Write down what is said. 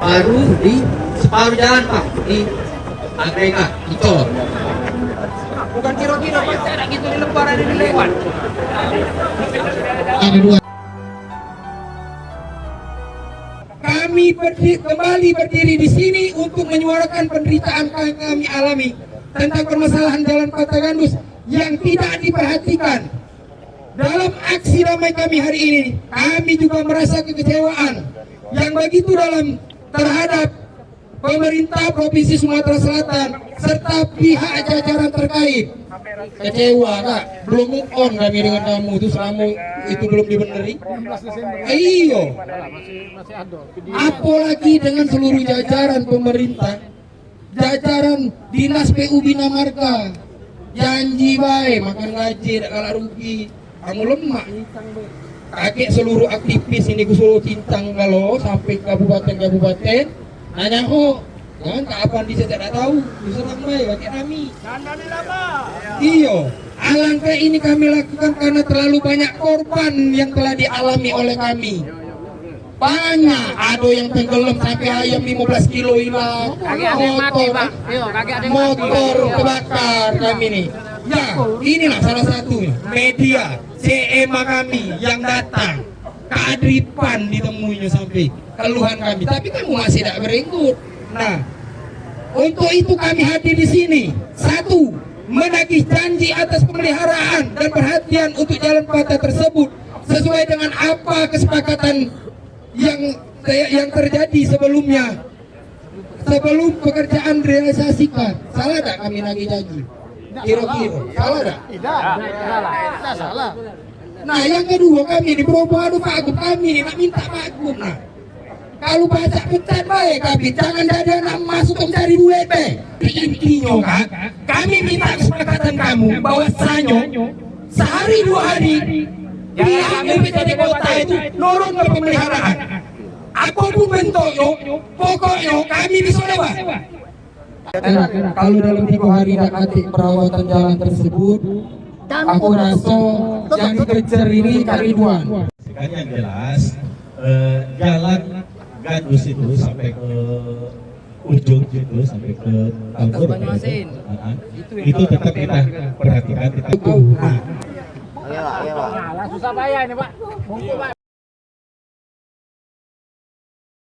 baru di separuh jalan Pak, di agregat itu. Bukan kira-kira Pak, cara gitu di lebaran ini lewat. Ada dua. Kami kembali berdiri di sini untuk menyuarakan penderitaan kami alami tentang permasalahan Jalan Patagandus yang tidak diperhatikan. Dalam aksi damai kami hari ini, kami juga merasa kekecewaan yang begitu dalam terhadap pemerintah Provinsi Sumatera Selatan serta pihak jajaran terkait. Kecewa Kak, belum move on kami dengan kamu itu selama itu belum dibeneri. Iyo, apalagi dengan seluruh jajaran pemerintah, jajaran dinas PU Bina Marga, janji baik makan gaji tak kalah rugi. Kamu lemak kakek seluruh aktivis ini kusuruh cincang kalau sampai kabupaten nanya jangan kapan dia tidak tahu diserang baik kakek kami. Iyo, alangkah ini kami lakukan karena terlalu banyak korban yang telah dialami oleh kami. Banyak, ada yang tenggelam sampai ayam 15 kilo hilang, motor kebakar kami nih. Ya, inilah salah satunya media CMA kami yang datang keadripan ditemuinya sampai keluhan kami, tapi kamu masih tidak berikut. Nah, untuk itu kami hadir di sini. Satu, menagih janji atas pemeliharaan dan perhatian untuk jalan patah tersebut sesuai dengan apa kesepakatan yang terjadi sebelumnya. Sebelum pekerjaan realisasikan, salah tak kami nagih janji? Kira-kira, salah tak? Tidak salah. Nah, yang kedua kami di Probolinggo Pak Agub kami ini nak minta Pak Agub. Nah, kalau baca pecat baik kami, jangan jadi anak masuk mencari duit baik. Intinya Kak, kami minta kesepakatan kamu bahwasanya sehari 2 hari pihak BPTD kota itu nurun ke pemeliharaan. Apapun bentuknya, pokoknya kami bisa lewat. Kalau dalam 3 hari tidak kasih perawatan jalan tersebut, aku rasa yang dikejar ini Kak Ridwan. Yang jelas jalan Gandus itu sampai ke ujung gitu, sampai ke Tambur itu tetap kita perhatikan, kita Susah payah ini Pak.